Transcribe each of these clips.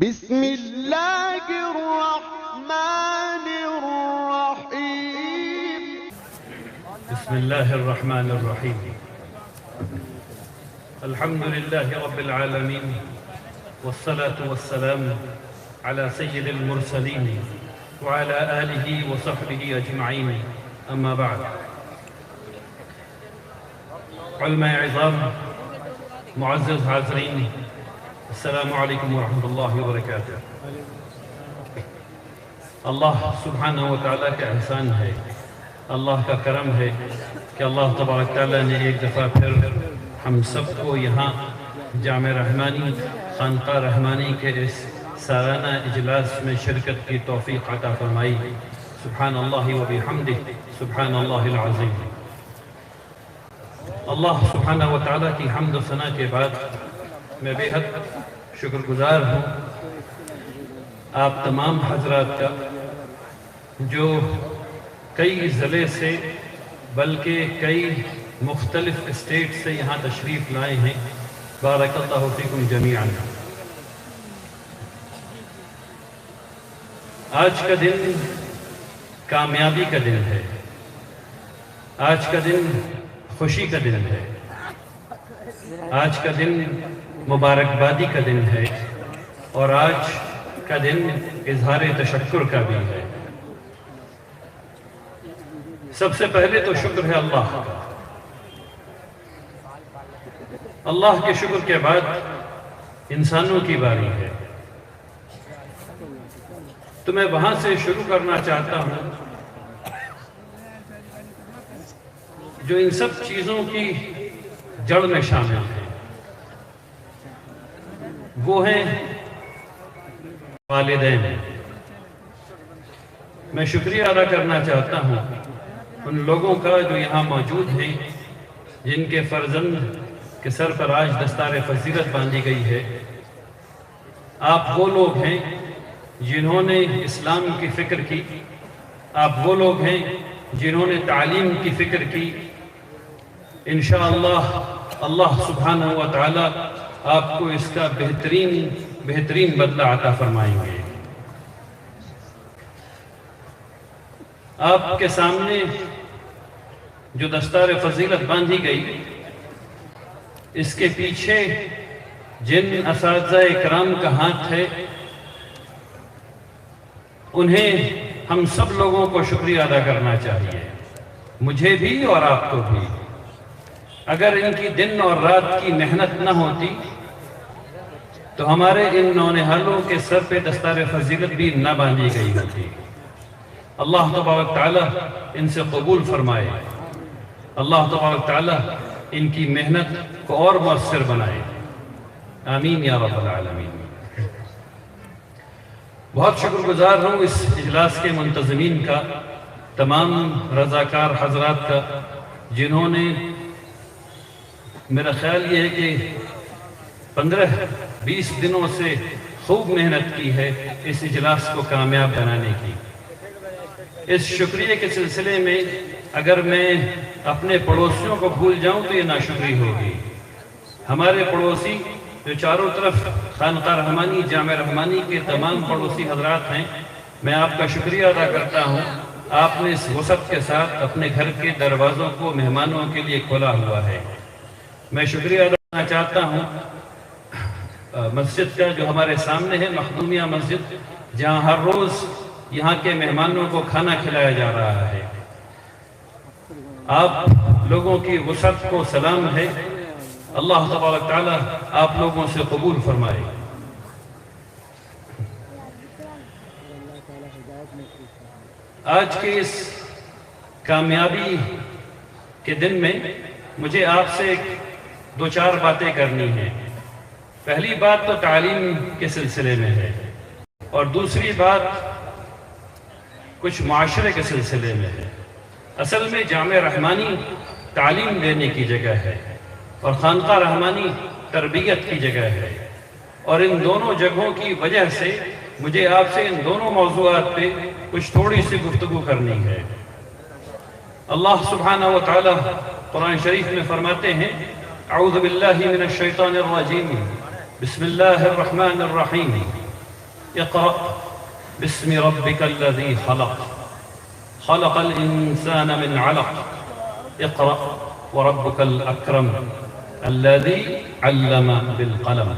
بسم اللہ الرحمن الرحیم بسم اللہ الرحمن الرحیم الحمد للہ رب العالمین والصلاة والسلام على سید المرسلین وعلى آلہ وصحبہ اجمعین اما بعد علماء عظام معزز حاضرین السلام علیکم ورحمۃ اللہ وبرکاتہ۔ اللہ سبحانہ وتعالیٰ کا احسان ہے، اللہ کا کرم ہے کہ اللہ تبارک تعالیٰ نے ایک دفعہ پھر ہم سب کو یہاں جامع رحمانی خانقاہ رحمانی کے اس سالانہ اجلاس میں شرکت کی توفیق عطا فرمائی۔ سبحان اللہ و بحمدہ سبحان اللہ العظیم۔ اللہ سبحانہ وتعالیٰ کی حمد و ثنا کے بعد میں بے حد شکر گزار ہوں آپ تمام حضرات کا، جو کئی ضلع سے بلکہ کئی مختلف اسٹیٹ سے یہاں تشریف لائے ہیں۔ بارک اللہ فیکم جمیعا۔ آج کا دن کامیابی کا دن ہے، آج کا دن خوشی کا دن ہے، آج کا دن مبارکبادی کا دن ہے، اور آج کا دن اظہار تشکر کا بھی ہے۔ سب سے پہلے تو شکر ہے اللہ کا۔ اللہ کے شکر کے بعد انسانوں کی باری ہے، تو میں وہاں سے شروع کرنا چاہتا ہوں جو ان سب چیزوں کی جڑ میں شامل ہے، وہ ہیں والدین۔ میں شکریہ ادا کرنا چاہتا ہوں ان لوگوں کا جو یہاں موجود ہیں، جن کے فرزند کے سر پر آج دستار فضیلت باندھی گئی ہے۔ آپ وہ لوگ ہیں جنہوں نے اسلام کی فکر کی، آپ وہ لوگ ہیں جنہوں نے تعلیم کی فکر کی۔ انشاءاللہ اللہ سبحانہ و تعالی آپ کو اس کا بہترین بدلہ عطا فرمائیں گے۔ آپ کے سامنے جو دستار فضیلت باندھی گئی، اس کے پیچھے جن اساتذہ اکرام کا ہاتھ ہے، انہیں ہم سب لوگوں کو شکریہ ادا کرنا چاہیے، مجھے بھی اور آپ کو بھی۔ اگر ان کی دن اور رات کی محنت نہ ہوتی تو ہمارے ان نونہالوں کے سر پہ دستار فضیلت بھی نہ باندھی گئی ہوتی۔ اللہ تبارک تعالیٰ ان سے قبول فرمائے، اللہ تبارک تعالیٰ ان کی محنت کو اور مؤثر بنائے، آمین یا رب العالمین۔ بہت شکر گزار ہوں اس اجلاس کے منتظمین کا، تمام رضاکار حضرات کا، جنہوں نے میرا خیال یہ ہے کہ 15-20 دنوں سے خوب محنت کی ہے اس اجلاس کو کامیاب بنانے کی۔ اس شکریہ کے سلسلے میں اگر میں اپنے پڑوسیوں کو بھول جاؤں تو یہ ناشکری ہوگی۔ ہمارے پڑوسی جو چاروں طرف خانقاہ رحمانی جامع رحمانی کے تمام پڑوسی حضرات ہیں، میں آپ کا شکریہ ادا کرتا ہوں۔ آپ نے اس وسعت کے ساتھ اپنے گھر کے دروازوں کو مہمانوں کے لیے کھولا ہوا ہے۔ میں شکریہ ادا کرنا چاہتا ہوں مسجد کا جو ہمارے سامنے ہے، مخدومیہ مسجد، جہاں ہر روز یہاں کے مہمانوں کو کھانا کھلایا جا رہا ہے۔ آپ لوگوں کی وسعت کو سلام ہے، اللہ تبارک تعالیٰ آپ لوگوں سے قبول فرمائے۔ آج کے اس کامیابی کے دن میں مجھے آپ سے دو چار باتیں کرنی ہیں۔ پہلی بات تو تعلیم کے سلسلے میں ہے، اور دوسری بات کچھ معاشرے کے سلسلے میں ہے۔ اصل میں جامع رحمانی تعلیم دینے کی جگہ ہے، اور خانقاہ رحمانی تربیت کی جگہ ہے، اور ان دونوں جگہوں کی وجہ سے مجھے آپ سے ان دونوں موضوعات پہ کچھ تھوڑی سی گفتگو کرنی ہے۔ اللہ سبحانہ و تعالی قرآن شریف میں فرماتے ہیں، اعوذ باللہ من الشیطان الرجیم، بسم اللہ الرحمن الرحیم، اقرأ بسم ربك الذي خلق خلق الإنسان من علق اقرأ وربك الأكرم الذي علم بالقلم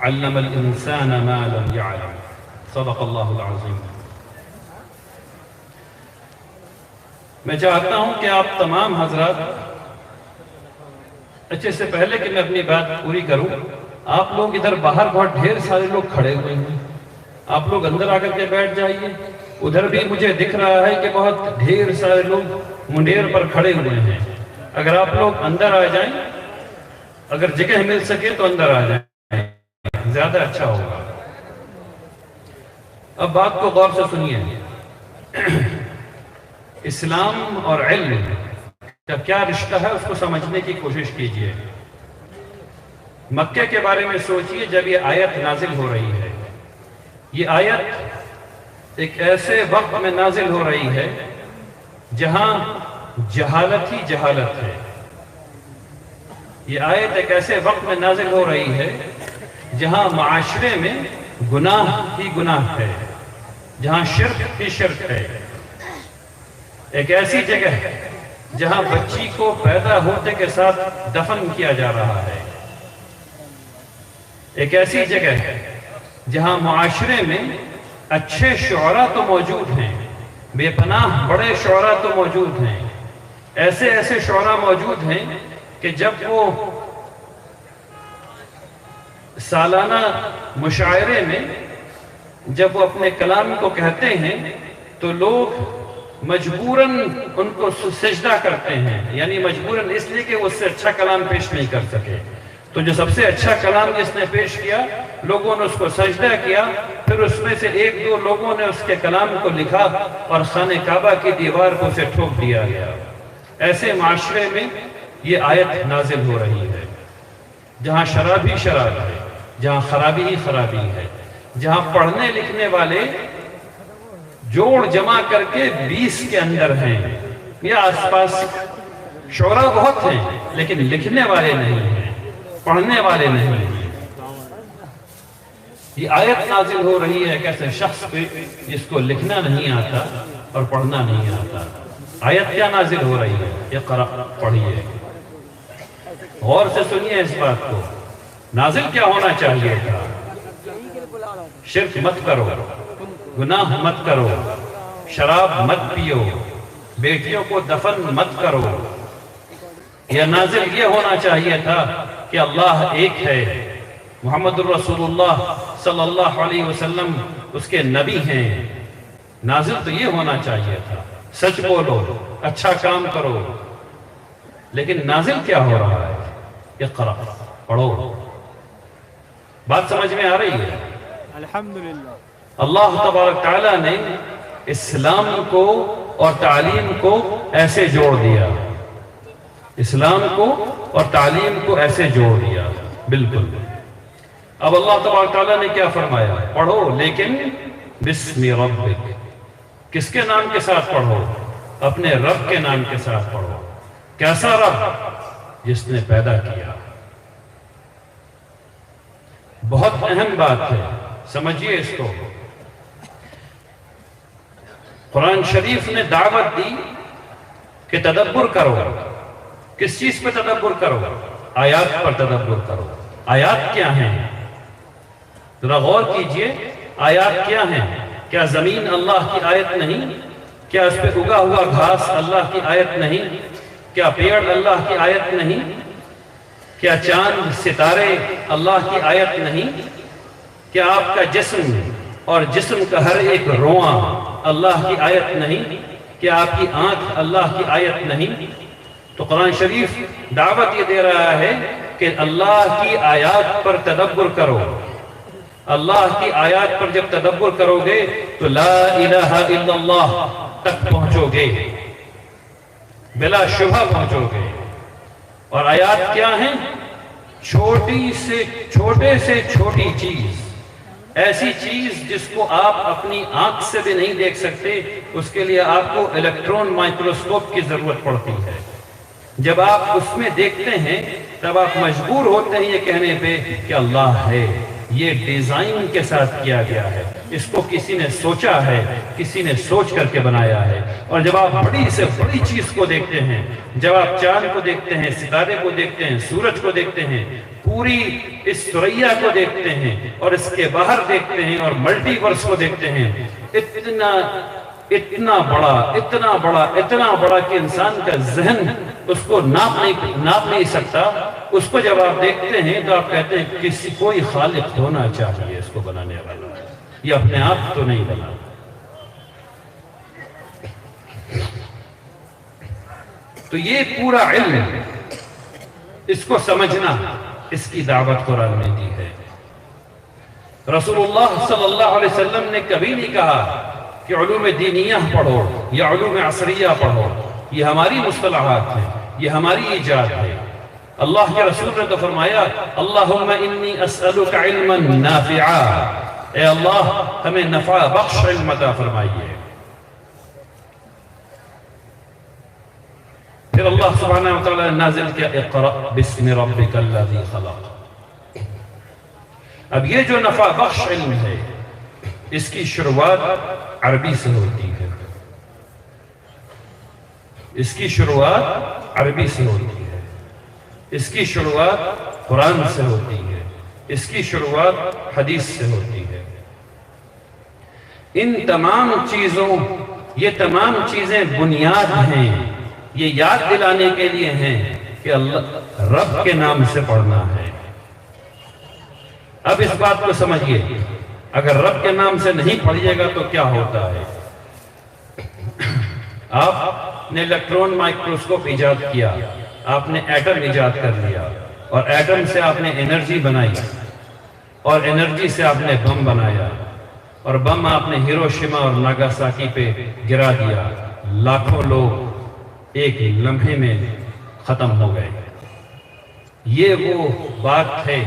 علم الإنسان ما لم يعلم صدق اللہ العظیم۔ میں چاہتا ہوں کہ آپ تمام حضرات اچھے سے پہلے کہ میں اپنی بات پوری کروں، آپ لوگ ادھر باہر بہت ڈھیر سارے لوگ کھڑے ہوئے ہیں، آپ لوگ اندر آ کر کے بیٹھ جائیے۔ ادھر بھی مجھے دکھ رہا ہے کہ بہت ڈھیر سارے لوگ منڈیر پر کھڑے ہوئے ہیں، اگر آپ لوگ اندر آ جائیں، اگر جگہ مل سکے تو اندر آ جائیں، زیادہ اچھا ہوگا۔ اب بات کو غور سے سنیے، اسلام اور علم کا کیا رشتہ ہے اس کو سمجھنے کی کوشش کیجئے۔ مکہ کے بارے میں سوچئے جب یہ آیت نازل ہو رہی ہے، یہ آیت ایک ایسے وقت میں نازل ہو رہی ہے جہاں جہالت ہی جہالت ہے۔ یہ آیت ایک ایسے وقت میں نازل ہو رہی ہے جہاں معاشرے میں گناہ ہی گناہ ہے، جہاں شرک ہی شرک ہے۔ ایک ایسی جگہ ہے جہاں بچی کو پیدا ہوتے کے ساتھ دفن کیا جا رہا ہے۔ ایک ایسی جگہ ہے جہاں معاشرے میں اچھے شعراء تو موجود ہیں، بے پناہ بڑے شعراء تو موجود ہیں، ایسے ایسے شعراء موجود ہیں کہ جب وہ سالانہ مشاعرے میں جب وہ اپنے کلام کو کہتے ہیں تو لوگ مجبوراً ان کو سجدہ کرتے ہیں، یعنی مجبوراً اس لیے کہ وہ اس سے اچھا کلام پیش نہیں کر سکے۔ تو جو سب سے اچھا کلام جس نے پیش کیا، لوگوں نے اس کو سجدہ کیا، پھر اس میں سے ایک دو لوگوں نے اس کے کلام کو لکھا اور خانہ کعبہ کی دیوار کو اسے ٹھوک دیا گیا۔ ایسے معاشرے میں یہ آیت نازل ہو رہی ہے جہاں شراب ہی شراب ہے، جہاں خرابی ہی خرابی ہے، جہاں پڑھنے لکھنے والے جوڑ جمع کر کے 20 کے اندر ہیں، یا آس پاس شعراء بہت ہیں لیکن لکھنے والے نہیں ہیں، پڑھنے والے نہیں ہیں۔ یہ آیت نازل ہو رہی ہے ایک ایسے شخص پہ جس کو لکھنا نہیں آتا اور پڑھنا نہیں آتا۔ آیت کیا نازل ہو رہی ہے؟ اقرأ، پڑھیے، غور سے سنیے اس بات کو۔ نازل کیا ہونا چاہیے تھا؟ شرک مت کرو، گناہ مت کرو، شراب مت پیو، بیٹیوں کو دفن مت کرو۔ یہ نازل یہ ہونا چاہیے تھا کہ اللہ ایک ہے، محمد الرسول اللہ صلی اللہ علیہ وسلم اس کے نبی ہیں۔ نازل تو یہ ہونا چاہیے تھا، سچ بولو، اچھا کام کرو، لیکن نازل کیا ہو رہا ہے؟ اقرأ، پڑھو۔ بات سمجھ میں آ رہی ہے؟ الحمدللہ۔ اللہ تبارک تعالیٰ نے اسلام کو اور تعلیم کو ایسے جوڑ دیا، اسلام کو اور تعلیم کو ایسے جوڑ دیا، بالکل۔ اب اللہ تبارک تعالیٰ نے کیا فرمایا؟ پڑھو لیکن بسم ربک، کس کے نام کے ساتھ پڑھو؟ اپنے رب کے نام کے ساتھ پڑھو۔ کیسا رب؟ جس نے پیدا کیا۔ بہت اہم بات ہے، سمجھیے اس کو۔ قرآن شریف نے دعوت دی کہ تدبر کرو۔ کس چیز پہ تدبر کرو؟ آیات پر تدبر کرو۔ آیات کیا ہیں؟ ذرا غور کیجئے، آیات کیا ہیں؟ کیا زمین اللہ کی آیت نہیں؟ کیا اس پہ اگا ہوا گھاس اللہ کی آیت نہیں؟ کیا پیڑ اللہ کی آیت نہیں؟ کیا چاند ستارے اللہ کی آیت نہیں؟ کیا آپ کا جسم اور جسم کا ہر ایک رواں اللہ کی آیت نہیں؟ کیا آپ کی آنکھ اللہ کی آیت نہیں؟ تو قرآن شریف دعوت یہ دے رہا ہے کہ اللہ کی آیات پر تدبر کرو۔ اللہ کی آیات پر جب تدبر کرو گے تو لا الہ الا اللہ تک پہنچو گے، بلا شبہ پہنچو گے۔ اور آیات کیا ہیں؟ چھوٹے سے چھوٹی چیز، ایسی چیز جس کو آپ اپنی آنکھ سے بھی نہیں دیکھ سکتے، اس کے لیے آپ کو الیکٹرون مائکروسکوپ کی ضرورت پڑتی ہے۔ جب آپ اس میں دیکھتے ہیں تب آپ مجبور ہوتے ہیں یہ کہنے پہ کہ اللہ ہے، یہ ڈیزائن کے ساتھ کیا گیا ہے، اس کو کسی نے سوچا ہے، کسی نے سوچ کر کے بنایا ہے۔ اور جب آپ بڑی سے بڑی چیز کو دیکھتے ہیں، جب آپ چاند کو دیکھتے ہیں، ستارے کو دیکھتے ہیں، سورج کو دیکھتے ہیں، پوری اس سریا کو دیکھتے ہیں اور اس کے باہر دیکھتے ہیں اور ملٹی ورس کو دیکھتے ہیں، اتنا بڑا کہ انسان کا ذہن اس کو ناپ نہیں سکتا۔ اس کو جب آپ دیکھتے ہیں تو آپ کہتے ہیں کوئی خالق ہونا چاہیے اس کو بنانے والا، یہ اپنے آپ تو نہیں بنا۔ تو یہ پورا علم، اس کو سمجھنا، اس کی دعوت قرآن نے دی ہے۔ رسول اللہ صلی اللہ علیہ وسلم نے کبھی نہیں کہا کہ علوم دینیہ پڑھو یا علوم عصریہ پڑھو، یہ ہماری مصطلحات ہیں، یہ ہماری ایجاد ہے۔ اللہ کے رسول نے تو فرمایا اللہم انی اسألک علما نافعا، اے اللہ ہمیں نفع بخش علم عطا فرمائیے۔ پھر اللہ سبحانہ وتعالی نے نازل کیا اقرأ بسم ربک الذی خلق۔ اب یہ جو نفع بخش علم ہے، اس کی شروعات عربی سے ہوتی ہے، اس کی شروعات عربی سے ہوتی ہے، اس کی شروعات قرآن سے ہوتی ہے، اس کی شروعات حدیث سے ہوتی ہے۔ ان تمام چیزوں، یہ تمام چیزیں بنیاد ہیں، یہ یاد دلانے کے لیے ہیں کہ اللہ رب کے نام سے پڑھنا ہے۔ اب اس بات کو سمجھیے، اگر رب کے نام سے نہیں پڑھیے گا تو کیا ہوتا ہے؟ آپ نے الیکٹرون مائکروسکوپ ایجاد کیا، آپ نے ایٹم ایجاد کر لیا، اور ایٹم سے آپ نے انرجی بنائی، اور انرجی سے آپ نے بم بنایا، اور بم آپ نے ہیروشیما اور ناگاساکی پہ گرا دیا، لاکھوں لوگ ایک لمحے میں ختم ہو گئے۔ یہ وہ بات ہے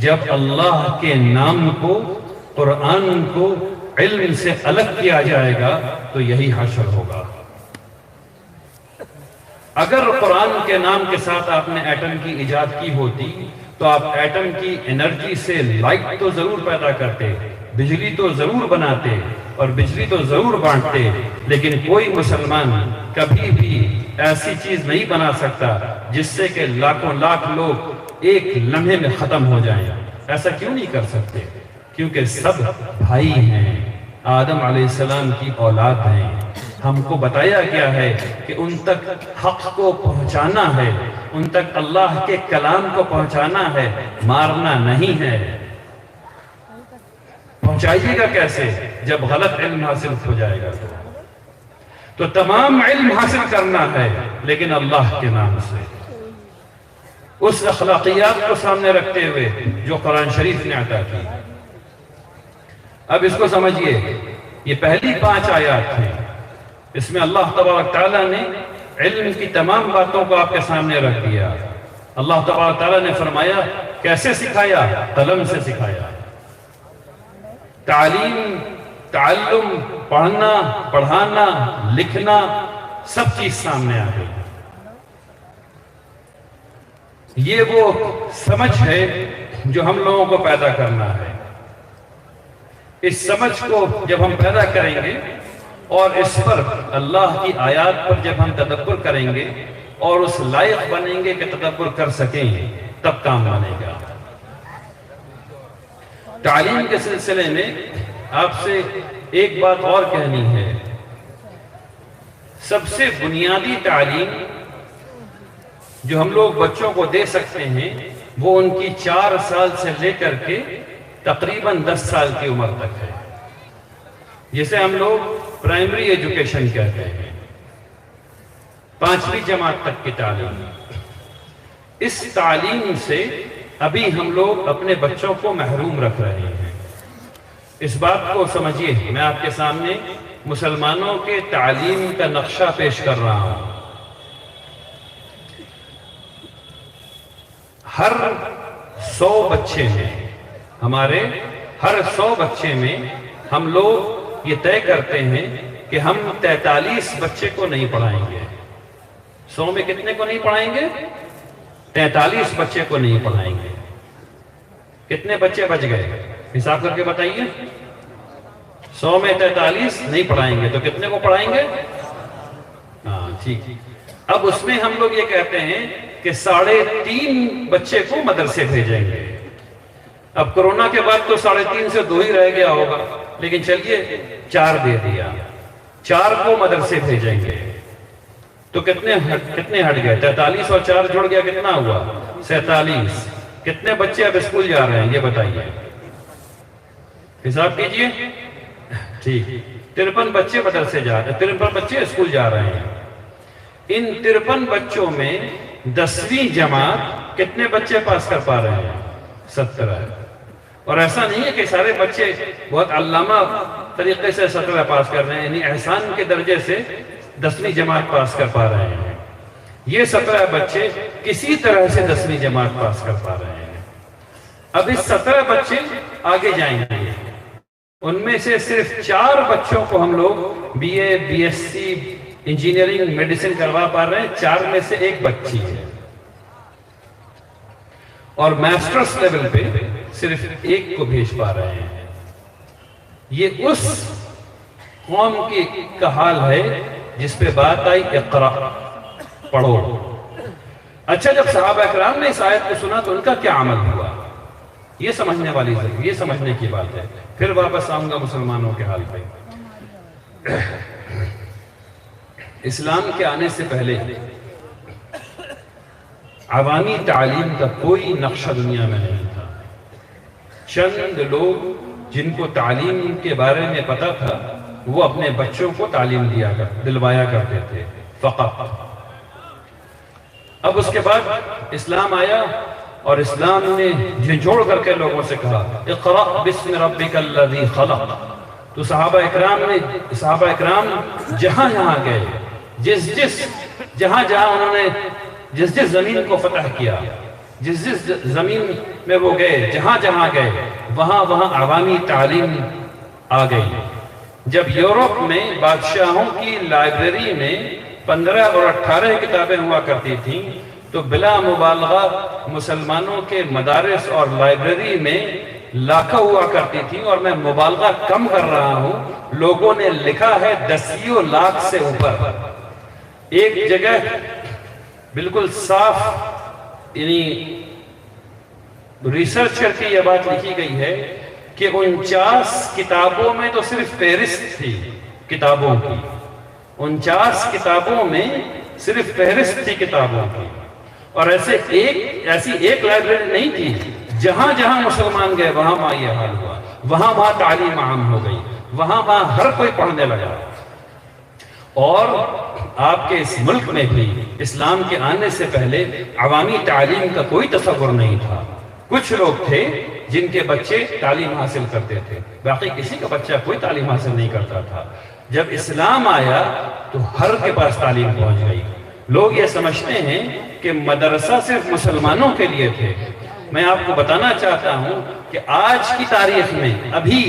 جب اللہ کے نام کو، قرآن کو علم سے الگ کیا جائے گا تو یہی حشر ہوگا۔ اگر قرآن کے نام کے ساتھ آپ نے ایٹم کی ایجاد کی ہوتی تو آپ ایٹم کی انرجی سے لائٹ تو ضرور پیدا کرتے، بجلی تو ضرور بناتے اور بجلی تو ضرور بانٹتے، لیکن کوئی مسلمان کبھی بھی ایسی چیز نہیں بنا سکتا جس سے کہ لاکھوں لاکھ لوگ ایک لمحے میں ختم ہو جائیں۔ ایسا کیوں نہیں کر سکتے؟ کیونکہ سب بھائی ہیں، آدم علیہ السلام کی اولاد ہیں۔ ہم کو بتایا گیا ہے کہ ان تک حق کو پہنچانا ہے، ان تک اللہ کے کلام کو پہنچانا ہے، مارنا نہیں ہے۔ پہنچائیے گا کیسے؟ جب غلط علم حاصل ہو جائے گا تو تمام علم حاصل کرنا ہے، لیکن اللہ کے نام سے، اس اخلاقیات کو سامنے رکھتے ہوئے جو قرآن شریف نے عطا کی۔ اب اس کو سمجھیے، یہ پہلی 5 آیات ہیں، اس میں اللہ تبارک تعالیٰ نے علم کی تمام باتوں کو آپ کے سامنے رکھ دیا۔ اللہ تبارک تعالیٰ نے فرمایا کیسے سکھایا؟ قلم سے سکھایا۔ تعلیم، تعلم، پڑھنا، پڑھانا، لکھنا، سب چیز سامنے آ گئی۔ یہ وہ سمجھ ہے جو ہم لوگوں کو پیدا کرنا ہے۔ اس سمجھ کو جب ہم پیدا کریں گے اور اس پر اللہ کی آیات پر جب ہم تدبر کریں گے اور اس لائق بنیں گے کہ تدبر کر سکیں، تب کام بنے گا۔ تعلیم کے سلسلے میں آپ سے ایک بات اور کہنی ہے۔ سب سے بنیادی تعلیم جو ہم لوگ بچوں کو دے سکتے ہیں وہ ان کی 4 سال سے لے کر کے تقریباً 10 سال کی عمر تک ہے، جسے ہم لوگ پرائمری ایجوکیشن کہتے ہیں، 5ویں جماعت تک کی تعلیم۔ اس تعلیم سے ابھی ہم لوگ اپنے بچوں کو محروم رکھ رہے ہیں۔ اس بات کو سمجھیے، میں آپ کے سامنے مسلمانوں کے تعلیم کا نقشہ پیش کر رہا ہوں۔ ہر 100 بچے میں، ہمارے ہر 100 بچے میں ہم لوگ یہ طے کرتے ہیں کہ ہم 43 بچے کو نہیں پڑھائیں گے۔ 100 میں کتنے کو نہیں پڑھائیں گے؟ 43 بچے کو نہیں پڑھائیں گے۔ کتنے بچے بچ گئے؟ حساب کر کے بتائیے۔ 100 میں 43 نہیں پڑھائیں گے تو کتنے کو پڑھائیں گے؟ ہاں ٹھیک۔ اب اس میں ہم لوگ یہ کہتے ہیں کہ 3.5 بچے کو مدرسے بھیجیں گے۔ اب کرونا کے بعد تو 3.5 سے 2 ہی رہ گیا ہوگا، لیکن چلیے 4 دے دیا، 4 کو مدرسے بھیجیں گے تو کتنے ہٹ گئے؟ 43 اور 4 جڑ گیا کتنا ہوا؟ 47۔ کتنے بچے اب اسکول جا رہے ہیں یہ بتائیے، حساب کیجئے۔ ٹھیک، 53 بچے مدرسے جا رہے ہیں، 53 بچے اسکول جا رہے ہیں۔ ان 53 بچوں میں 10ویں جماعت کتنے بچے پاس کر پا رہے ہیں؟ 17۔ اور ایسا نہیں ہے کہ سارے بچے بہت علامہ طریقے سے 17 پاس کر رہے ہیں، یعنی احسان کے درجے سے 10ویں جماعت پاس کر پا رہے ہیں۔ یہ 17 بچے کسی طرح سے 10ویں جماعت پاس کر پا رہے ہیں۔ اب اس 17 بچے آگے جائیں گے، ان میں سے صرف 4 بچوں کو ہم لوگ BA BSc انجینئرنگ میڈیسن کروا پا رہے ہیں، 4 میں سے 1 بچی ہے، اور ماسٹرز لیول پہ صرف 1 کو بھیج پا رہے ہیں۔ یہ اس قوم کا حال ہے جس پہ بات آئی اقرا، پڑھو۔ اچھا، جب صحابہ اکرام نے اس آیت کو سنا تو ان کا کیا عمل ہوا؟ یہ سمجھنے والی ضرور، یہ سمجھنے کی بات ہے۔ پھر واپس آؤں گا مسلمانوں کے حال پہ۔ اسلام کے آنے سے پہلے عوامی تعلیم کا کوئی نقشہ دنیا میں نہیں تھا۔ چند لوگ جن کو تعلیم کے بارے میں پتا تھا وہ اپنے بچوں کو تعلیم دلوایا کرتے تھے فقط۔ اب اس کے بعد اسلام آیا اور اسلام نے جھنجھوڑ کر کے لوگوں سے کہا اقرأ بسم ربک الذی خلق۔ تو صحابہ اکرام جہاں جہاں گئے، جہاں انہوں نے جس زمین کو فتح کیا، جس زمین میں وہ گئے، جہاں گئے وہاں عوامی تعلیم آ گئی۔ جب یورپ میں بادشاہوں کی لائبریری میں 15 اور 18 کتابیں ہوا کرتی تھیں تو بلا مبالغہ مسلمانوں کے مدارس اور لائبریری میں لاکھوں ہوا کرتی تھیں، اور میں مبالغہ کم کر رہا ہوں، لوگوں نے لکھا ہے 10 لاکھ سے اوپر۔ ایک جگہ بالکل صاف یعنی ریسرچ کر کے یہ بات لکھی گئی ہے کہ 49 کتابوں میں تو صرف فہرست تھی کتابوں کی، 49 کتابوں میں صرف فہرست تھی کتابوں کی، اور ایسی ایک لائبریری نہیں تھی۔ جہاں مسلمان گئے وہاں یہ حال ہوا، وہاں تعلیم عام ہو گئی، وہاں ہر کوئی پڑھنے لگا۔ اور آپ کے اس ملک میں بھی اسلام کے آنے سے پہلے عوامی تعلیم کا کوئی تصور نہیں تھا۔ کچھ لوگ تھے جن کے بچے تعلیم حاصل کرتے تھے، باقی کسی کا بچہ کوئی تعلیم حاصل نہیں کرتا تھا۔ جب اسلام آیا تو ہر کے پاس تعلیم پہنچ گئی۔ لوگ یہ سمجھتے ہیں کہ مدرسہ صرف مسلمانوں کے لیے تھے۔ میں آپ کو بتانا چاہتا ہوں کہ آج کی تاریخ میں ابھی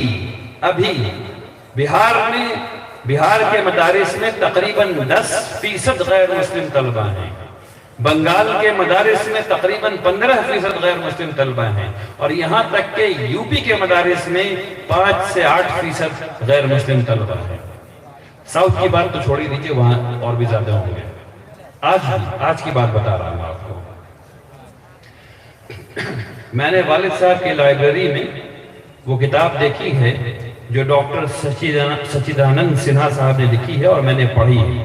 بہار کے مدارس میں تقریباً 10% غیر مسلم طلبہ ہیں، بنگال کے مدارس میں تقریباً 15% غیر مسلم طلبہ ہیں، اور یہاں تک کہ یوپی کے مدارس میں 5 سے 8% غیر مسلم طلبہ ہیں۔ ساؤتھ کی بات تو چھوڑی دیجیے، وہاں اور بھی زیادہ ہوں گے۔ آج کی بات بتا رہا ہوں آپ کو۔ میں نے والد صاحب کی لائبریری میں وہ کتاب دیکھی ہے جو ڈاکٹر سچیدانند سنہا صاحب نے لکھی ہے، اور میں نے پڑھی ہے،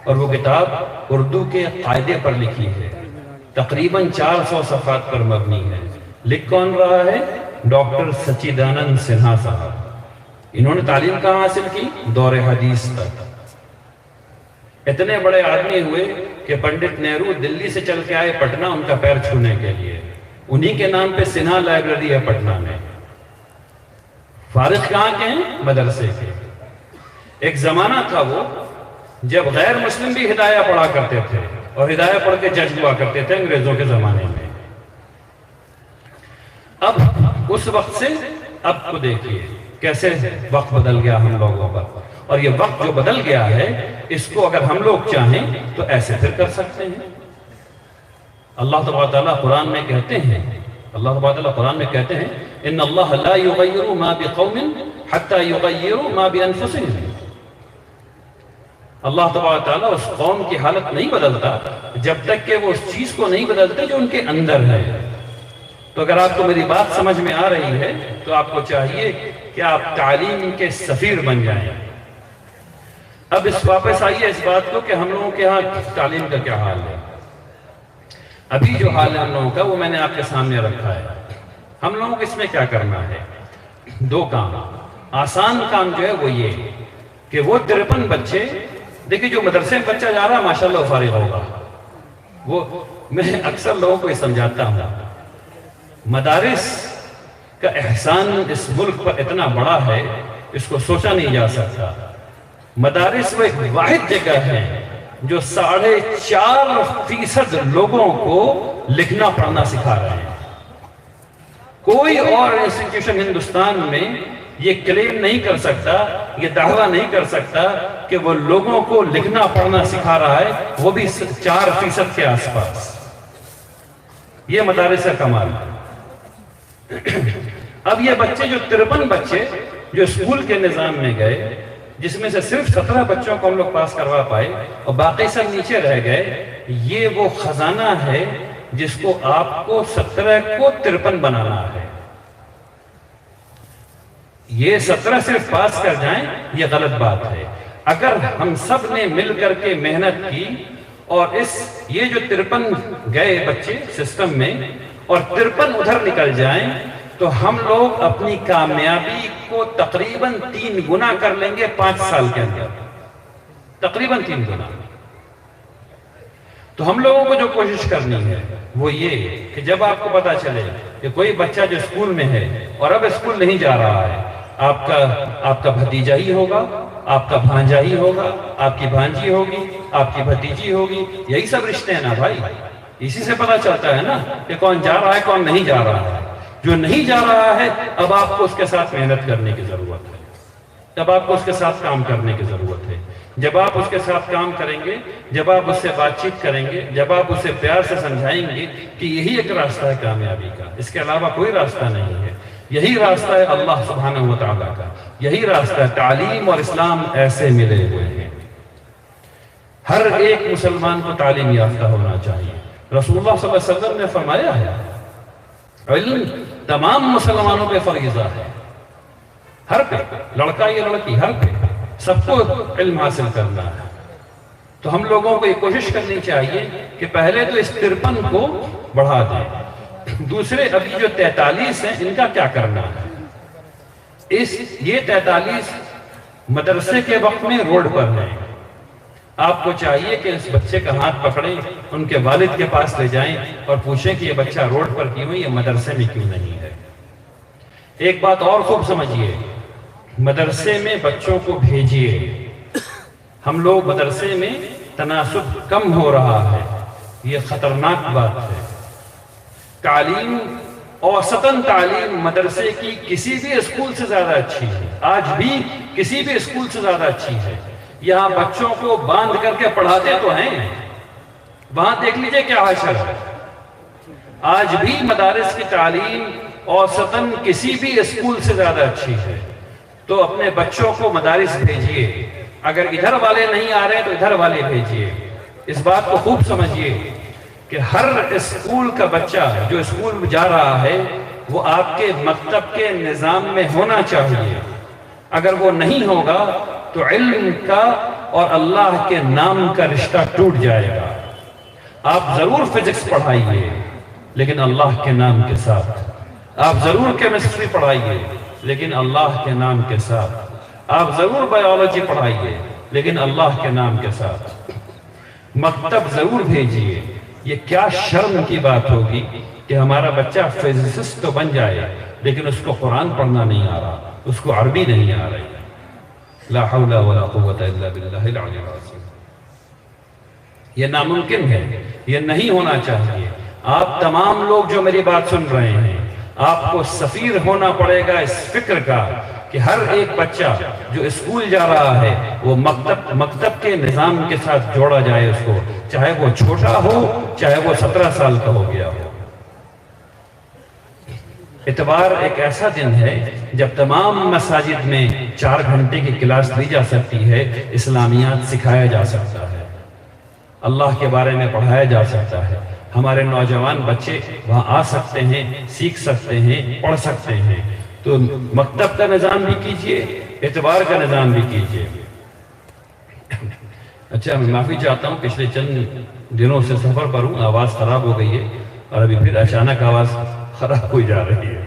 اور وہ کتاب اردو کے قاعدے پر لکھی ہے، تقریباً 400 صفحات پر مبنی ہے۔ لکھ کون رہا ہے؟ ڈاکٹر سچیدانند سنہا صاحب۔ انہوں نے تعلیم کہاں حاصل کی؟ دور حدیث تک۔ اتنے بڑے آدمی ہوئے کہ پنڈت نہرو دلی سے چل کے آئے پٹنہ ان کا پیر چھونے کے لیے، انہی کے نام پہ سنہا لائبریری ہے پٹنہ میں۔ فارغ کہاں کے ہیں؟ مدرسے کے۔ ایک زمانہ تھا وہ جب غیر مسلم بھی ہدایہ پڑھا کرتے تھے، اور ہدایہ پڑھ کے جج ہوا کرتے تھے انگریزوں کے زمانے میں۔ اب اس وقت سے اب کو دیکھیے کیسے وقت بدل گیا ہم لوگوں کا، اور یہ وقت جو بدل گیا ہے اس کو اگر ہم لوگ چاہیں تو ایسے پھر کر سکتے ہیں۔ اللہ تعالیٰ قرآن میں کہتے ہیں اللہ تبارک و تعالیٰ قرآن میں کہتے ہیں ان اللہ لا یغیر ما بقوم حتی یغیروا ما بانفسهم. اللہ تبارک و تعالیٰ اس قوم کی حالت نہیں بدلتا جب تک کہ وہ اس چیز کو نہیں بدلتے جو ان کے اندر ہے. تو اگر آپ کو میری بات سمجھ میں آ رہی ہے تو آپ کو چاہیے کہ آپ تعلیم کے سفیر بن جائیں. اب واپس آئیے اس بات کو کہ ہم لوگوں کے ہاں تعلیم کا کیا حال ہے. ابھی جو حال ہے ہم لوگوں کا وہ میں نے آپ کے سامنے رکھا ہے. ہم لوگوں کو اس میں کیا کرنا ہے؟ 2 کام. آسان کام جو ہے وہ یہ کہ وہ 53 بچے، دیکھیں جو مدرسے میں بچہ جا رہا ہے ماشاءاللہ وہ فارغ ہوگا. وہ میں اکثر لوگوں کو یہ سمجھاتا ہوں، مدارس کا احسان اس ملک پر اتنا بڑا ہے اس کو سوچا نہیں جا سکتا. مدارس وہ ایک واحد جگہ ہے جو 4.5% لوگوں کو لکھنا پڑھنا سکھا رہے ہیں. کوئی اور انسٹیٹیوشن ہندوستان میں یہ کلیم نہیں کر سکتا، یہ دعویٰ نہیں کر سکتا کہ وہ لوگوں کو لکھنا پڑھنا سکھا رہا ہے، وہ بھی 4% کے آس پاس. یہ مدارس کا کمال ہے. اب یہ بچے جو 53 بچے جو اسکول کے نظام میں گئے، جس میں سے صرف 17 بچوں کو ہم لوگ پاس کروا پائے اور باقی سب نیچے رہ گئے، یہ وہ خزانہ ہے جس کو آپ کو 17 کو 53 بنانا ہے. یہ 17 صرف پاس کر جائیں یہ غلط بات ہے. اگر ہم سب نے مل کر کے محنت کی اور یہ جو 53 گئے بچے سسٹم میں اور 53 ادھر نکل جائیں تو ہم لوگ اپنی کامیابی کو تقریباً 3 گنا کر لیں گے 5 سال کے اندر. تقریباً 3 گنا. تو ہم لوگوں کو جو کوشش کرنی ہے وہ یہ کہ جب آپ کو پتا چلے کہ کوئی بچہ جو اسکول میں ہے اور اب اسکول نہیں جا رہا ہے، آپ کا بھتیجا ہی ہوگا، آپ کا بھانجا ہی ہوگا، آپ کی بھانجی ہوگی، آپ کی بھتیجی ہوگی. یہی سب رشتے ہیں نا بھائی. اسی سے پتا چلتا ہے نا کہ کون جا رہا ہے کون نہیں جا رہا ہے. جو نہیں جا رہا ہے اب آپ کو اس کے ساتھ محنت کرنے کی ضرورت ہے. اب آپ کو اس کے ساتھ کام کرنے کی ضرورت ہے. جب آپ اس کے ساتھ کام کریں گے، جب آپ اس سے بات چیت کریں گے، جب آپ اسے پیار سے سمجھائیں گے کہ یہی ایک راستہ ہے کامیابی کا، اس کے علاوہ کوئی راستہ نہیں ہے، یہی راستہ ہے اللہ سبحانہ و تعالیٰ کا، یہی راستہ ہے. تعلیم اور اسلام ایسے ملے ہوئے ہیں. ہر ایک مسلمان کو تعلیم یافتہ ہونا چاہیے. رسول اللہ صلی اللہ علیہ وسلم نے فرمایا ہے علم تمام مسلمانوں پہ فریضہ ہے. ہر پہ، لڑکا یا لڑکی، ہر پہ سب کو علم حاصل کرنا ہے. تو ہم لوگوں کو یہ کوشش کرنی چاہیے کہ پہلے تو اس 53 کو بڑھا دیں. دوسرے ابھی جو 43 ہیں ان کا کیا کرنا ہے؟ یہ 43 مدرسے کے وقت میں روڈ پر ہیں. آپ کو چاہیے کہ اس بچے کا ہاتھ پکڑیں، ان کے والد کے پاس لے جائیں اور پوچھیں کہ یہ بچہ روڈ پر کیوں ہے، یہ مدرسے میں کیوں نہیں ہے. ایک بات اور خوب سمجھیے، مدرسے میں بچوں کو بھیجیے. ہم لوگ مدرسے میں تناسب کم ہو رہا ہے، یہ خطرناک بات ہے. تعلیم، اوسطاً تعلیم مدرسے کی کسی بھی اسکول سے زیادہ اچھی ہے. آج بھی کسی بھی اسکول سے زیادہ اچھی ہے. یہاں بچوں کو باندھ کر کے پڑھاتے تو ہیں، وہاں دیکھ لیجئے کیا حشر ہے. آج بھی مدارس کی تعلیم اوسطاً کسی بھی اسکول سے زیادہ اچھی ہے. تو اپنے بچوں کو مدارس بھیجیے. اگر ادھر والے نہیں آ رہے تو ادھر والے بھیجیے. اس بات کو خوب سمجھیے کہ ہر اسکول کا بچہ جو اسکول میں جا رہا ہے وہ آپ کے مکتب کے نظام میں ہونا چاہیے. اگر وہ نہیں ہوگا تو علم کا اور اللہ کے نام کا رشتہ ٹوٹ جائے گا. آپ ضرور فزکس پڑھائیے لیکن اللہ کے نام کے ساتھ. آپ ضرور کیمسٹری پڑھائیے لیکن اللہ کے نام کے ساتھ. آپ ضرور بایولوجی پڑھائیے لیکن اللہ کے نام کے ساتھ. مکتب ضرور بھیجیے. یہ کیا شرم کی بات ہوگی کہ ہمارا بچہ فزسسٹ تو بن جائے لیکن اس کو قرآن پڑھنا نہیں آ رہا، اس کو عربی نہیں آ رہی. لا حول ولا قوة الا باللہ العلی العظیم. یہ ناممکن ہے، یہ نہیں ہونا چاہیے. آپ تمام لوگ جو میری بات سن رہے ہیں، آپ کو سفیر ہونا پڑے گا اس فکر کا کہ ہر ایک بچہ جو اسکول جا رہا ہے وہ مکتب کے نظام کے ساتھ جوڑا جائے اس کو، چاہے وہ چھوٹا ہو چاہے وہ 17 سال کا ہو گیا ہو. اتوار ایک ایسا دن ہے جب تمام مساجد میں 4 گھنٹے کی کلاس لی جا سکتی ہے، اسلامیات سکھایا جا سکتا ہے، اللہ کے بارے میں پڑھایا جا سکتا ہے، ہمارے نوجوان بچے وہاں آ سکتے ہیں، سیکھ سکتے ہیں، پڑھ سکتے ہیں۔ تو مکتب کا نظام بھی کیجئے، اتوار کا نظام بھی کیجئے۔ اچھا، میں معافی چاہتا ہوں، پچھلے چند دنوں سے سفر پر ہوں، آواز خراب ہو گئی ہے اور ابھی پھر اچانک آواز خراب ہوئی جا رہی ہے۔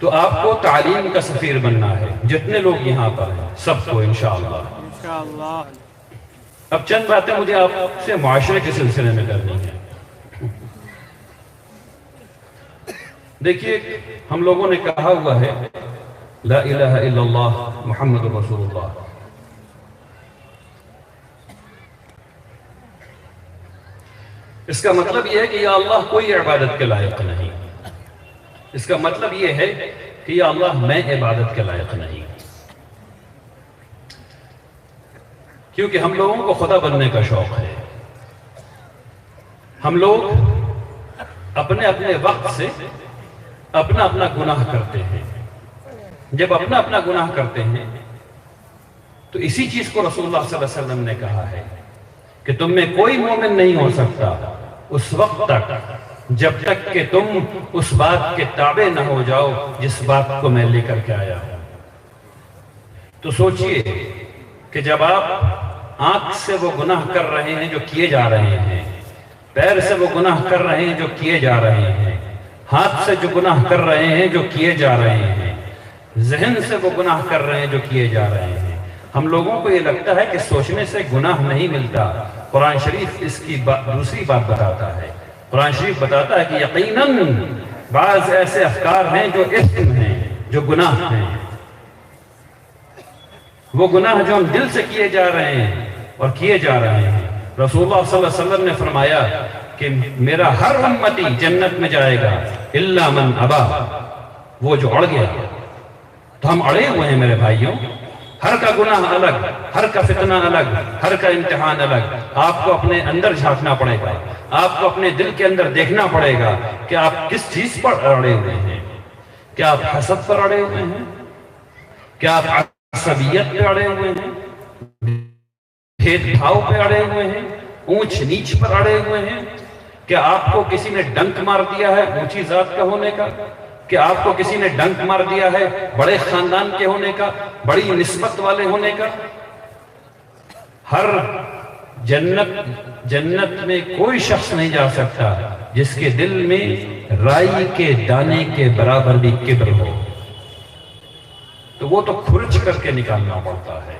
تو آپ کو تعلیم کا سفیر بننا ہے، جتنے لوگ یہاں پر ہیں سب کو انشاءاللہ۔ اب چند باتیں مجھے آپ سے معاشرے کے سلسلے میں کرنی ہیں۔ دیکھیے، ہم لوگوں نے کہا ہوا ہے لا الہ الا اللہ محمد رسول اللہ۔ اس کا مطلب یہ ہے کہ یا اللہ کوئی عبادت کے لائق نہیں، اس کا مطلب یہ ہے کہ یا اللہ میں عبادت کے لائق نہیں، کیونکہ ہم لوگوں کو خدا بننے کا شوق ہے۔ ہم لوگ اپنے اپنے وقت سے اپنا اپنا گناہ کرتے ہیں۔ جب اپنا اپنا گناہ کرتے ہیں تو اسی چیز کو رسول اللہ صلی اللہ علیہ وسلم نے کہا ہے کہ تم میں کوئی مومن نہیں ہو سکتا اس وقت تک جب تک کہ تم اس بات کے تابع نہ ہو جاؤ جس بات کو میں لے کر کے آیا ہوں۔ تو سوچئے کہ جب آپ آنکھ سے وہ گناہ کر رہے ہیں جو کیے جا رہے ہیں، پیر سے وہ گناہ کر رہے ہیں جو کیے جا رہے ہیں، ہاتھ سے جو گناہ کر رہے ہیں جو کیے جا رہے ہیں، ذہن سے وہ گناہ کر رہے ہیں جو کیے جا رہے ہیں، ہم لوگوں کو یہ لگتا ہے کہ سوچنے سے گناہ نہیں ملتا۔ قرآن شریف اس کی دوسری بات بتاتا ہے۔ قرآن شریف بتاتا ہے کہ یقیناً بعض ایسے افکار ہیں جو اثم ہیں، جو گناہ ہیں، وہ گناہ جو ہم دل سے کیے جا رہے ہیں اور کیے جا رہے ہیں۔ رسول اللہ صلی اللہ علیہ وسلم نے فرمایا کہ میرا ہر امتی جنت میں جائے گا الا من ابا، وہ جو اڑ گیا۔ تو ہم اڑے ہوئے ہیں میرے بھائیوں، ہر کا گناہ الگ، ہر کا فتنہ الگ، ہر کا امتحان الگ۔ آپ کو اپنے اندر جھانکنا پڑے گا، آپ کو اپنے دل کے اندر دیکھنا پڑے گا کہ آپ کس چیز پر اڑے ہوئے ہیں۔ کیا آپ حسد پر اڑے ہوئے ہیں؟ کیا آپ عصبیت پہ اڑے ہوئے ہیں؟ بھید بھاؤ پہ اڑے ہوئے ہیں؟ اونچ نیچ پر اڑے ہوئے ہیں؟ کیا آپ کو کسی نے ڈنک مار دیا ہے اونچی ذات کا ہونے کا؟ کہ آپ کو کسی نے ڈنک مار دیا ہے بڑے خاندان کے ہونے کا، بڑی نسبت والے ہونے کا؟ ہر جنت میں کوئی شخص نہیں جا سکتا جس کے دل میں رائی کے دانے کے برابر بھی کبر ہو، تو وہ تو کھرچ کر کے نکالنا پڑتا ہے۔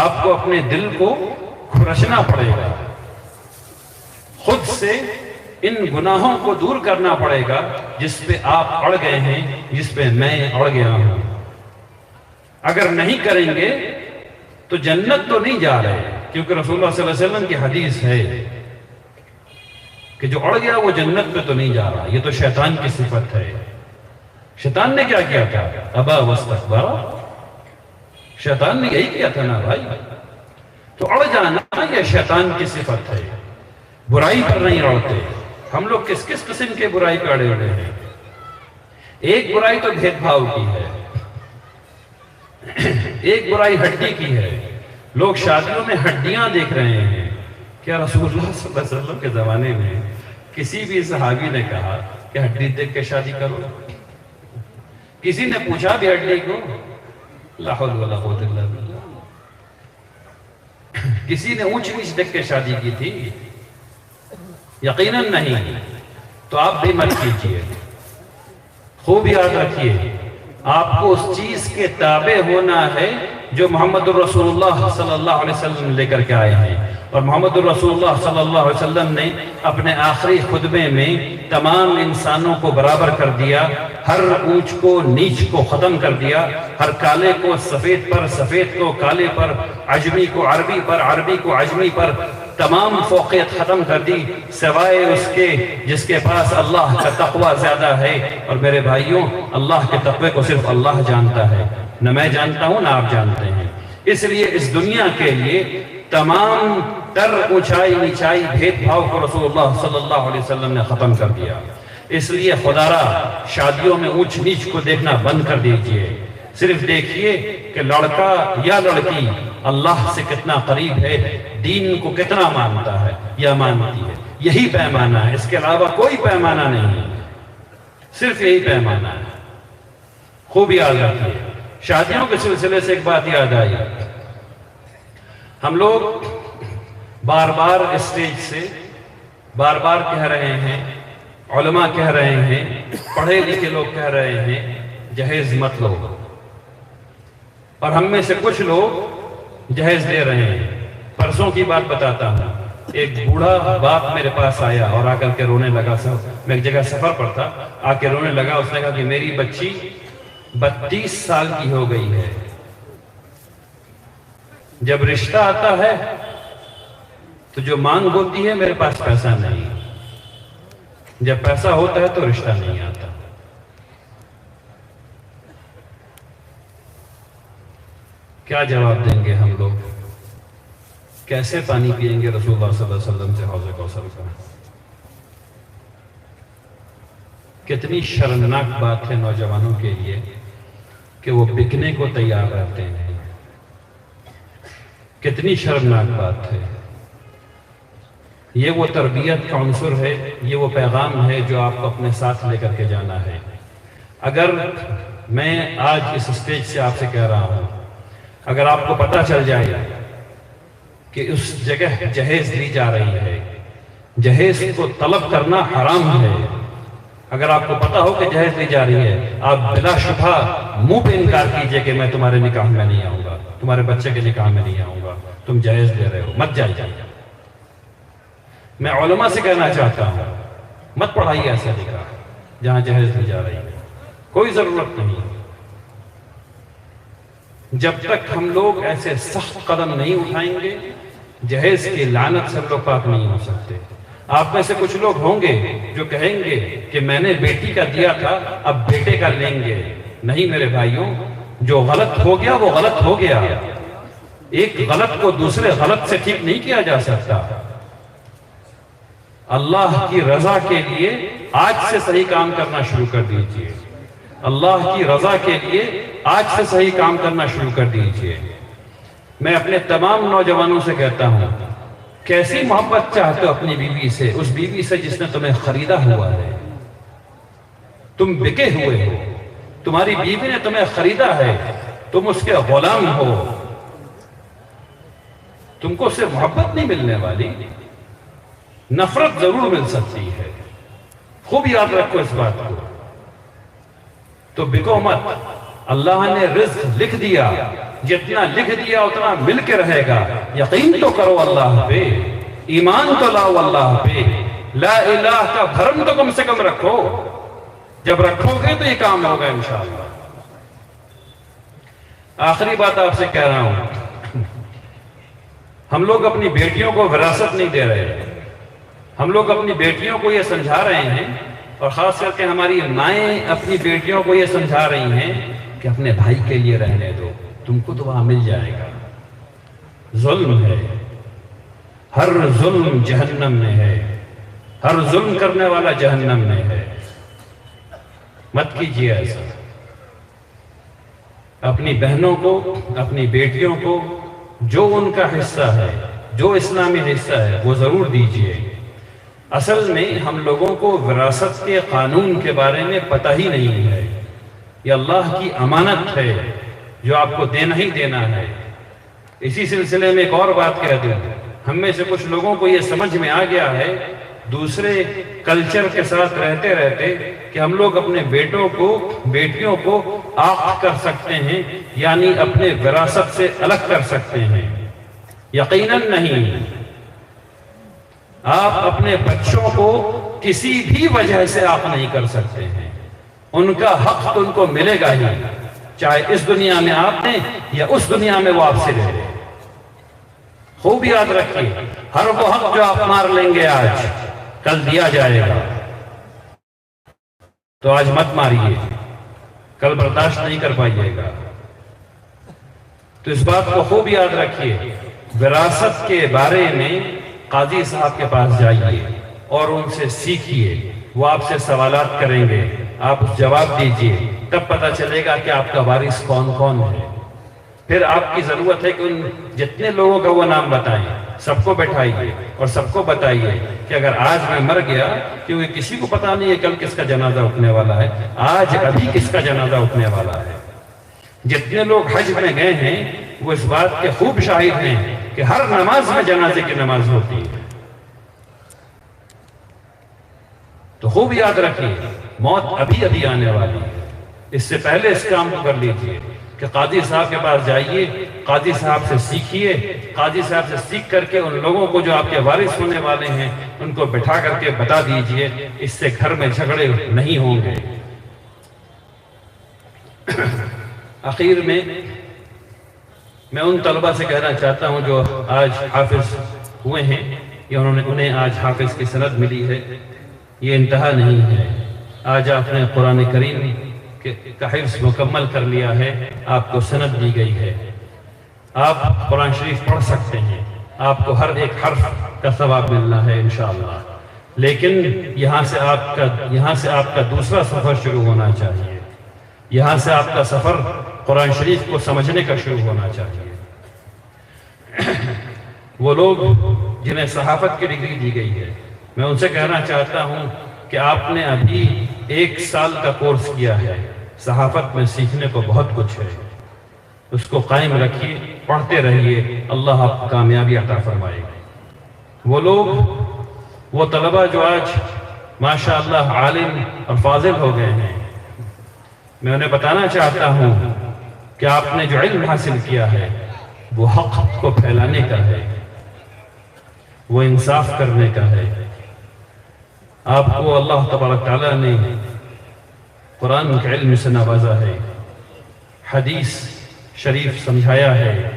آپ کو اپنے دل کو کھرچنا پڑے گا، خود سے ان گناہوں کو دور کرنا پڑے گا جس پہ آپ اڑ گئے ہیں، جس پہ میں اڑ گیا ہوں۔ اگر نہیں کریں گے تو جنت تو نہیں جا رہے، کیونکہ رسول اللہ صلی اللہ علیہ وسلم کی حدیث ہے کہ جو اڑ گیا وہ جنت پہ تو نہیں جا رہا۔ یہ تو شیطان کی صفت ہے۔ شیطان نے کیا کیا تھا؟ ابا واستکبر، شیطان نے یہی کیا تھا نا بھائی۔ تو اڑ جانا یہ شیطان کی صفت ہے، برائی پر نہیں اڑتے۔ ہم لوگ کس کس قسم کے برائی پہ اڑے ہوئے ہیں؟ ایک برائی تو بھید بھاؤ کی ہے، ایک برائی ہڈی کی ہے۔ لوگ شادیوں میں ہڈیاں دیکھ رہے ہیں۔ کیا رسول اللہ صلی اللہ علیہ وسلم کے زمانے میں کسی بھی صحابی نے کہا کہ ہڈی دیکھ کے شادی کرو؟ کسی نے پوچھا بھی ہڈی کو؟ لا حول ولا قوت الا باللہ۔ کسی نے اونچ نیچ دیکھ کے شادی کی تھی؟ یقیناً نہیں۔ تو آپ بھی مت کیجئے، خوب یاد رکھیے، آپ کو اس چیز کے تابع ہونا ہے جو محمد الرسول اللہ صلی اللہ علیہ وسلم لے کر کے آئے ہیں۔ اور محمد الرسول اللہ صلی اللہ علیہ وسلم نے اپنے آخری خطبے میں تمام انسانوں کو برابر کر دیا، ہر اونچ کو نیچ کو ختم کر دیا، ہر کالے کو سفید پر، سفید کو کالے پر، عجمی کو عربی پر، عربی کو عجمی پر، تمام فوقیت ختم کر دی سوائے اس کے جس کے پاس اللہ کا تقوی زیادہ ہے۔ اور میرے بھائیوں، اللہ کے تقوی کو صرف اللہ جانتا ہے، نہ میں جانتا ہوں نہ آپ جانتے ہیں۔ اس لیے اس دنیا کے لیے تمام تر اونچائی نیچائی بھید بھاؤ کو رسول اللہ صلی اللہ علیہ وسلم نے ختم کر دیا۔ اس لیے خدا را شادیوں میں اونچ نیچ کو دیکھنا بند کر دیجئے، صرف دیکھیے کہ لڑکا یا لڑکی اللہ سے کتنا قریب ہے، دین کو کتنا مانتا ہے یا مانتی ہے۔ یہی پیمانہ ہے، اس کے علاوہ کوئی پیمانہ نہیں، صرف یہی پیمانہ ہے۔ خوب یاد رکھیے۔ شادیوں کے سلسلے سے ایک بات یاد آئی، ہم لوگ بار بار اسٹیج سے بار بار کہہ رہے ہیں، علماء کہہ رہے ہیں، پڑھے لکھے لوگ کہہ رہے ہیں جہیز مت لو، اور ہم میں سے کچھ لوگ جہیز لے رہے ہیں۔ پرسوں کی بات بتاتا ہوں، ایک بوڑھا باپ میرے پاس آیا اور آ کر کے رونے لگا۔ میں ایک جگہ سفر پر تھا، آ کے رونے لگا۔ اس نے کہا کہ میری بچی 32 سال کی ہو گئی ہے، جب رشتہ آتا ہے تو جو مانگ ہوتی ہے میرے پاس پیسہ نہیں، جب پیسہ ہوتا ہے تو رشتہ نہیں آتا۔ کیا جواب دیں گے ہم لوگ؟ کیسے پانی پئیں گے رسول اللہ صلی اللہ علیہ وسلم سے حوض کوثر کا؟ کتنی شرمناک بات ہے نوجوانوں کے لیے کہ وہ بکنے کو تیار رہتے ہیں۔ کتنی شرمناک بات ہے۔ یہ وہ تربیت کا عنصر ہے، یہ وہ پیغام ہے جو آپ کو اپنے ساتھ لے کر کے جانا ہے۔ اگر میں آج اس اسٹیج سے آپ سے کہہ رہا ہوں، اگر آپ کو پتہ چل جائے کہ اس جگہ جہیز لی جا رہی ہے، جہیز کو طلب کرنا حرام ہے، اگر آپ کو پتہ ہو کہ جہیز لی جا رہی ہے، آپ بلا شبہ منہ پہ انکار کیجئے کہ میں تمہارے نکاح میں نہیں آؤں گا، تمہارے بچے کے نکاح میں نہیں آؤں گا، تم جہیز لے رہے ہو، مت جائیے۔ میں علماء سے کہنا چاہتا ہوں، مت پڑھائیے ایسا نکاح جہاں جہیز لی جا رہی ہے، کوئی ضرورت نہیں۔ جب تک ہم لوگ ایسے سخت قدم نہیں اٹھائیں گے، جہیز کی لعنت سے ہم لوگ پاک نہیں ہو سکتے۔ آپ میں سے کچھ لوگ ہوں گے جو کہیں گے کہ میں نے بیٹی کا دیا تھا، اب بیٹے کا لیں گے۔ نہیں میرے بھائیوں، جو غلط ہو گیا وہ غلط ہو گیا۔ ایک غلط کو دوسرے غلط سے ٹھیک نہیں کیا جا سکتا۔ اللہ کی رضا کے لیے آج سے صحیح کام کرنا شروع کر دیجئے۔ اللہ کی رضا کے لیے آج سے صحیح کام کرنا شروع کر دیجئے۔ میں اپنے تمام نوجوانوں سے کہتا ہوں، کیسی محبت چاہتے ہو اپنی بیوی سے، اس بیوی سے جس نے تمہیں خریدا ہوا ہے۔ تم بکے ہوئے ہو، تمہاری بیوی نے تمہیں خریدا ہے، تم اس کے غلام ہو۔ تم کو صرف محبت نہیں ملنے والی، نفرت ضرور مل سکتی ہے۔ خوب یاد رکھو اس بات کو۔ تو بکو مت۔ اللہ نے رزق لکھ دیا، جتنا لکھ دیا اتنا مل کے رہے گا۔ یقین تو کرو اللہ پہ، ایمان تو لاؤ اللہ پہ، لا الہ کا بھرم تو کم سے کم رکھو۔ جب رکھو گے تو یہ کام ہوگا انشاءاللہ۔ آخری بات آپ سے کہہ رہا ہوں، ہم لوگ اپنی بیٹیوں کو وراثت نہیں دے رہے، ہم لوگ اپنی بیٹیوں کو یہ سمجھا رہے ہیں، اور خاص کر کے ہماری مائیں اپنی بیٹیوں کو یہ سمجھا رہی ہیں کہ اپنے بھائی کے لیے رہنے دو، تم کو تو وہاں مل جائے گا۔ ظلم ہے، ہر ظلم جہنم میں ہے، ہر ظلم کرنے والا جہنم میں ہے۔ مت کیجیے ایسا۔ اپنی بہنوں کو، اپنی بیٹیوں کو جو ان کا حصہ ہے، جو اسلامی حصہ ہے، وہ ضرور دیجیے۔ اصل میں ہم لوگوں کو وراثت کے قانون کے بارے میں پتہ ہی نہیں ہے۔ یہ اللہ کی امانت ہے جو آپ کو دینا ہی دینا ہے۔ اسی سلسلے میں ایک اور بات کہہ دوں، ہم میں سے کچھ لوگوں کو یہ سمجھ میں آ گیا ہے دوسرے کلچر کے ساتھ رہتے رہتے کہ ہم لوگ اپنے بیٹوں کو، بیٹیوں کو عاق کر سکتے ہیں، یعنی اپنے وراثت سے الگ کر سکتے ہیں۔ یقیناً نہیں۔ آپ اپنے بچوں کو کسی بھی وجہ سے عاق نہیں کر سکتے ہیں، ان کا حق تو ان کو ملے گا ہی، چاہے اس دنیا میں آپ دیں یا اس دنیا میں وہ آپ سے لے لیں۔ خوب یاد رکھیے، ہر وہ حق جو آپ مار لیں گے آج، کل دیا جائے گا۔ تو آج مت ماریے، کل برداشت نہیں کر پائیے گا۔ تو اس بات کو خوب یاد رکھیے، وراثت کے بارے میں قاضی صاحب کے پاس جائیے اور ان سے سیکھیے، وہ آپ سے سوالات کریں گے، آپ جواب دیجئے، تب پتہ چلے گا کہ آپ کا وارث کون کون ہے۔ پھر آپ کی ضرورت ہے کہ ان جتنے لوگوں کا وہ نام بتائیں، سب کو بٹھائیے اور سب کو بتائیے کہ اگر آج میں مر گیا، کیونکہ کسی کو پتہ نہیں ہے کل کس کا جنازہ اٹھنے والا ہے، آج ابھی کس کا جنازہ اٹھنے والا ہے۔ جتنے لوگ حج میں گئے ہیں وہ اس بات کے خوب شاہد ہیں کہ ہر نماز میں جنازے کی نماز ہوتی ہے۔ تو خوب یاد رکھیے، موت ابھی ابھی آنے والی ہے، اس سے پہلے اس کام کو کر لیجئے کہ قاضی صاحب کے پاس جائیے، قاضی صاحب سے سیکھیے، قاضی صاحب سے سیکھ کر کے ان لوگوں کو جو آپ کے وارث ہونے والے ہیں ان کو بٹھا کر کے بتا دیجئے، اس سے گھر میں جھگڑے نہیں ہوں گے۔ آخر میں ان طلبہ سے کہنا چاہتا ہوں جو آج حافظ ہوئے ہیں یا انہیں آج حافظ کی سند ملی ہے، یہ انتہا نہیں ہے۔ آج آپ نے قرآن کریم کا حفظ مکمل کر لیا ہے، آپ کو سند دی گئی ہے، آپ قرآن شریف پڑھ سکتے ہیں، آپ کو ہر ایک حرف کا ثواب ملنا ہے انشاءاللہ۔ لیکن یہاں سے آپ کا دوسرا سفر شروع ہونا چاہیے، یہاں سے آپ کا سفر قرآن شریف کو سمجھنے کا شروع ہونا چاہیے۔ وہ لوگ جنہیں صحافت کی ڈگری دی گئی ہے، میں ان سے کہنا چاہتا ہوں کہ آپ نے ابھی 1 سال کا کورس کیا ہے، صحافت میں سیکھنے کو بہت کچھ ہے، اس کو قائم رکھیے، پڑھتے رہیے، اللہ آپ کو کامیابی عطا فرمائے گا۔ وہ طلبہ جو آج ماشاءاللہ عالم اور فاضل ہو گئے ہیں، میں انہیں بتانا چاہتا ہوں کہ آپ نے جو علم حاصل کیا ہے وہ حق کو پھیلانے کا ہے، وہ انصاف کرنے کا ہے۔ آپ کو اللہ تبارک تعالیٰ نے قرآن کے علم سے نوازا ہے، حدیث شریف سمجھایا ہے،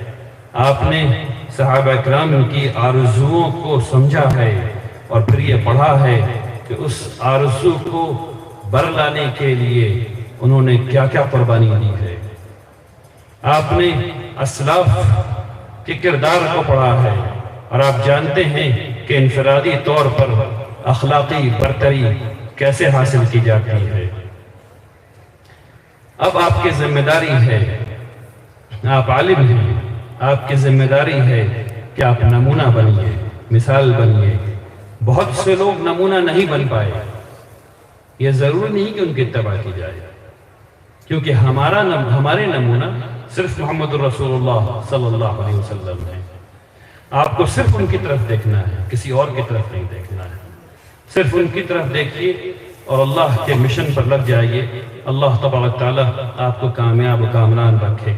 آپ نے صحابہ کرام کی آرزوؤں کو سمجھا ہے اور پھر یہ پڑھا ہے کہ اس آرزو کو بر لانے کے لیے انہوں نے کیا کیا قربانی دی ہے۔ آپ نے اسلاف کے کردار کو پڑھا ہے اور آپ جانتے ہیں کہ انفرادی طور پر اخلاقی برتری کیسے حاصل کی جاتی ہے۔ اب آپ کی ذمہ داری ہے، آپ عالم ہیں، آپ کی ذمہ داری ہے کہ آپ نمونہ بنیے، مثال بنیے۔ بہت سے لوگ نمونہ نہیں بن پائے، یہ ضروری نہیں کہ ان کی اتباع کی جائے، کیونکہ ہمارے نمونہ صرف محمد الرسول اللہ صلی اللہ علیہ وسلم ہے۔ آپ کو صرف ان کی طرف دیکھنا ہے، کسی اور کی طرف نہیں دیکھنا ہے، صرف ان کی طرف دیکھیے اور اللہ کے مشن پر لگ جائیے۔ اللہ تبارک تعالیٰ آپ کو کامیاب و کامران رکھے۔